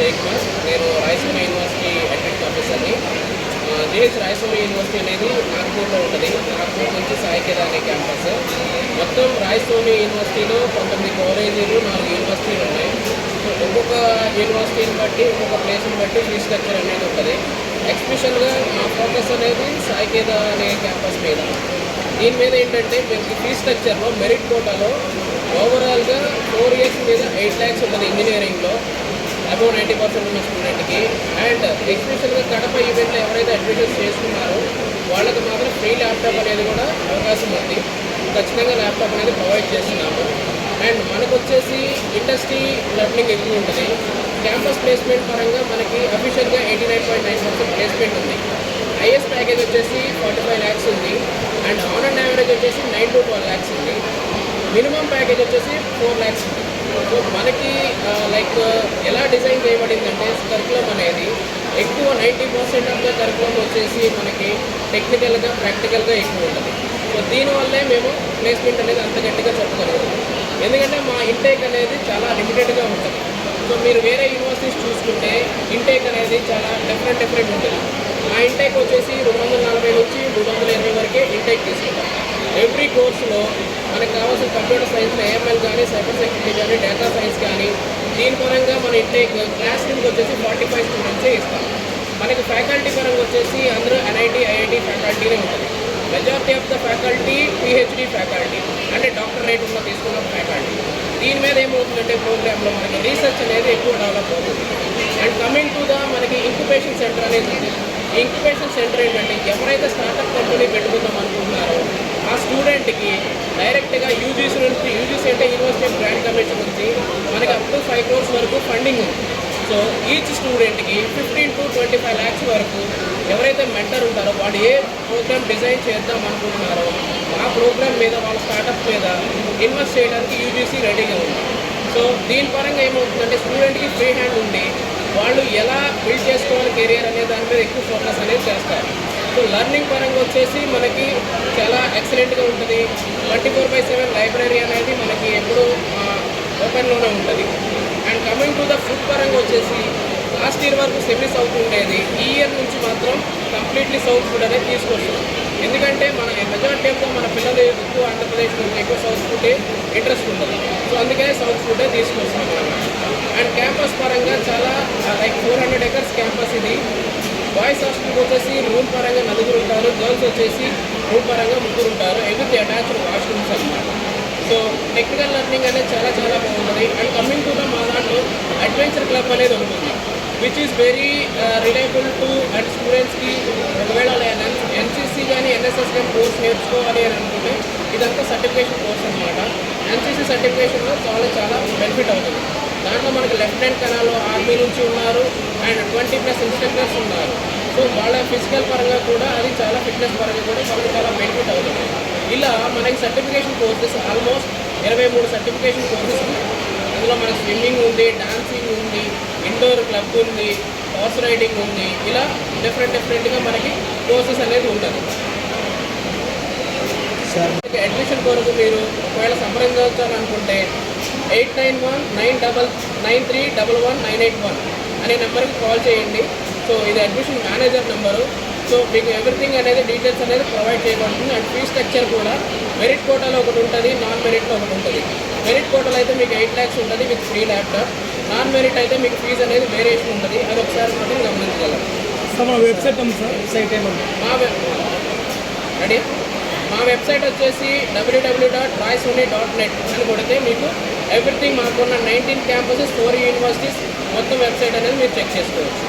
Breakfast. నేను Raisoni university admission ఆఫీసర్ని. JH Raisoni university అనేది నాగ్పూర్లో ఉంటుంది. నాగ్పూర్ నుంచి సాయికేద అనే క్యాంపస్. మొత్తం రాయసోని యూనివర్సిటీలో 19 కాలేజీలు, 4 యూనివర్సిటీలు ఉన్నాయి. సో ఒక్కొక్క యూనివర్సిటీని బట్టి, ఒక్కొక్క ప్లేస్ని బట్టి ఫీ స్ట్రక్చర్ అనేది ఉంటుంది. ఎస్పెషల్గా మా ఫోకస్ అనేది సాయికేద అనే క్యాంపస్ మీద. దీని మీద ఏంటంటే మీకు ఫీ స్ట్రక్చర్లో మెరిట్ కోటాలో ఓవరాల్గా 4 ఇయర్స్ మీద 8 lakhs ఉంటుంది ఇంజనీరింగ్లో, అబౌవ్ 90% ఉన్న స్టూడెంట్కి. అండ్ ఎస్పెషల్గా కడప ఈవెంట్లో ఎవరైతే అడ్మిషన్స్ చేసుకున్నారో వాళ్ళకి మాత్రం ఫ్రీ ల్యాప్టాప్ అనేది కూడా అవకాశం ఉంది. ఖచ్చితంగా ల్యాప్టాప్ అనేది ప్రొవైడ్ చేస్తున్నాము. అండ్ మనకు వచ్చేసి ఇండస్ట్రీ లెర్నింగ్ ఎక్కువ ఉంటుంది. క్యాంపస్ ప్లేస్మెంట్ పరంగా మనకి అఫీషియల్గా 89.9% ప్లేస్మెంట్ ఉంది. హైయెస్ట్ ప్యాకేజ్ వచ్చేసి 45 lakhs ఉంది. అండ్ ఆన్ అండ్ యావరేజ్ వచ్చేసి 9 to 12 lakhs ఉంది. మినిమం ప్యాకేజ్ వచ్చేసి 4 lakhs ఉంది. సో మనకి ఎలా డిజైన్ చేయబడిందంటే కరికులం అనేది ఎక్కువ 90% ఆఫ్ ద కరికులం వచ్చేసి మనకి టెక్నికల్గా, ప్రాక్టికల్గా ఎక్కువ ఉంటుంది. సో దీనివల్లే మేము ప్లేస్మెంట్ అనేది అంత గట్టిగా చెప్పగలుగుతాం. ఎందుకంటే మా ఇంటేక్ అనేది చాలా లిమిటెడ్గా ఉంటుంది. సో మీరు వేరే యూనివర్సిటీస్ చూసుకుంటే ఇంటేక్ అనేది చాలా డిఫరెంట్ ఉంటుంది. మా ఇంటేక్ వచ్చేసి 240 నుంచి 320 వరకే ఇంటేక్ తీసుకుంటాం. ఎవ్రీ కోర్సులో మనకు కావాల్సిన కంప్యూటర్ సైన్స్లో ఏఎంఎల్ కానీ, సైబర్ సెక్యూరిటీ కానీ, డేటా సైన్స్ కానీ, దీని పరంగా మన ఇంటేక్ క్లాస్ రూమ్కి వచ్చేసి 45 స్టూడెంట్సే ఇస్తాం. మనకి ఫ్యాకల్టీ పరంగా వచ్చేసి అందరూ ఎన్ఐటి, ఐఐటి ఫ్యాకల్టీనే ఉంటుంది. Majority of the faculty PhD faculty, అంటే డాక్టరేట్ ఉన్న తీసుకున్న ఫ్యాకల్టీ. దీని మీద ఏమవుతుందంటే ప్రోగ్రాంలో మనకి రీసెర్చ్ అనేది ఎక్కువ డెవలప్ అవుతుంది. అండ్ కమింగ్ టు ద మనకి ఇంక్యుబేషన్ సెంటర్ అనేది ఉంది. ఈ ఇంక్యుబేషన్ సెంటర్ ఏంటంటే ఎవరైతే స్టార్టప్ కంపెనీ పెట్టుకుందాం అనుకుంటున్నారో ఆ స్టూడెంట్కి డైరెక్ట్గా యూజీసీ నుంచి, యూజీసీ అంటే యూనివర్సిటీ గ్రాంట్ కమిషన్ నుంచి మనకి అప్ టు 5 crores వరకు ఫండింగ్ ఉంది. సో ఈచ్ స్టూడెంట్కి 15 to 25 lakhs వరకు ఎవరైతే మెంటర్ ఉంటారో వాళ్ళు ఏ ప్రోగ్రామ్ డిజైన్ చేద్దాం అనుకుంటున్నారో ఆ ప్రోగ్రామ్ మీద, వాళ్ళ స్టార్టప్ మీద ఇన్వెస్ట్ చేయడానికి యూజీసీ రెడీగా ఉంది. సో దీని పరంగా ఏమవుతుందంటే స్టూడెంట్కి ఫ్రీ హ్యాండ్ ఉండి వాళ్ళు ఎలా బిల్డ్ చేసుకోవాలి కెరియర్ అనే దాని మీద ఎక్కువ ఫోకస్ అనేది చేస్తారు. సో లర్నింగ్ పరంగా వచ్చేసి మనకి చాలా ఎక్సలెంట్గా ఉంటుంది. 24/7 లైబ్రరీ అనేది మనకి ఎప్పుడూ ఓపెన్లోనే ఉంటుంది. And coming to the food పరంగా వచ్చేసి లాస్ట్ ఇయర్ వరకు సెమీ సౌత్ ఉండేది. ఈ ఇయర్ నుంచి మాత్రం కంప్లీట్లీ సౌత్ ఫుడ్ అనేది తీసుకొస్తున్నాం. ఎందుకంటే మన మెజారిటీ ఆఫ్ మన పిల్లలు ఎక్కువ ఆంధ్రప్రదేశ్ నుంచి ఎక్కువ సౌత్ ఫుడ్ ఇంట్రెస్ట్ ఉంటుంది. సో అందుకనే సౌత్ ఫుడ్ తీసుకొస్తున్నాం అన్నమాట. అండ్ క్యాంపస్ పరంగా చాలా 400 acres క్యాంపస్ ఇది. బాయ్స్ హాస్టల్కి వచ్చేసి రూమ్ పరంగా 4 ఉంటారు, గర్ల్స్ వచ్చేసి రూమ్ పరంగా 3 ఉంటారు. విత్ అటాచ్డ్ వాష్రూమ్స్ అన్నమాట. సో టెక్నికల్ లెర్నింగ్ అనేది చాలా బాగుంటుంది. అండ్ కమింగ్ టు ద మా దాంట్లో అడ్వెంచర్ క్లబ్ అనేది ఉంటుంది, which is very reliable to and స్టూడెంట్స్కి ఒకవేళ ఎన్సీసీ కానీ, ఎన్ఎస్ఎస్ కానీ కోర్స్ నేర్చుకోవాలి అని అనుకుంటే ఇదంతా సర్టిఫికేషన్ కోర్స్ అనమాట. ఎన్సీసీ సర్టిఫికేషన్లో చాలా బెనిఫిట్ అవుతుంది. దాంట్లో మనకి లెఫ్టినెంట్ కనాల్లో ఆర్మీ నుంచి ఉన్నారు అండ్ 20+ ఇన్స్ట్రక్టర్స్ ఉన్నారు. సో వాళ్ళ ఫిజికల్ పరంగా కూడా అది చాలా ఫిట్నెస్ పరంగా కూడా వాళ్ళకి చాలా బెనిఫిట్ అవుతుంది. ఇలా మనకి certification courses almost 23 certification courses ఉన్నాయి. అందులో మనకి స్విమ్మింగ్ ఉంది, డాన్సింగ్ ఉంది, ఇండోర్ క్లబ్ ఉంది, హార్స్ రైడింగ్ ఉంది. ఇలా డిఫరెంట్గా మనకి కోర్సెస్ అనేది ఉంటుంది. అడ్మిషన్ కొరకు మీరు ఒకవేళ సంప్రదించాలనుకుంటే 891999311981 అనే నెంబర్కి కాల్ చేయండి. సో ఇది అడ్మిషన్ మేనేజర్ నెంబరు. సో మీకు ఎవ్రీథింగ్ అనేది డీటెయిల్స్ అనేది ప్రొవైడ్ చేయబడుతుంది. అండ్ ఫీ స్ట్రక్చర్ కూడా మెరిట్ కోటాలో ఒకటి ఉంటుంది, నాన్ మెరిట్లో ఒకటి ఉంటుంది. మెరిట్ కోటాలో అయితే మీకు 8 lakhs ఉంటుంది with free laptop. Non merit అయితే మీకు ఫీజు అనేది వేరియేషన్ ఉంటుంది. అది ఒకసారి మాత్రం గమనించగలరు. మా వెబ్సైట్ రెడీ. మా వెబ్సైట్ వచ్చేసి www.raisoni.net అని కొడితే మీకు ఎవ్రీథింగ్ మాకున్న 19 క్యాంపసెస్, 4 యూనివర్సిటీస్ మొత్తం వెబ్సైట్ అనేది మీరు చెక్ చేసుకోవచ్చు.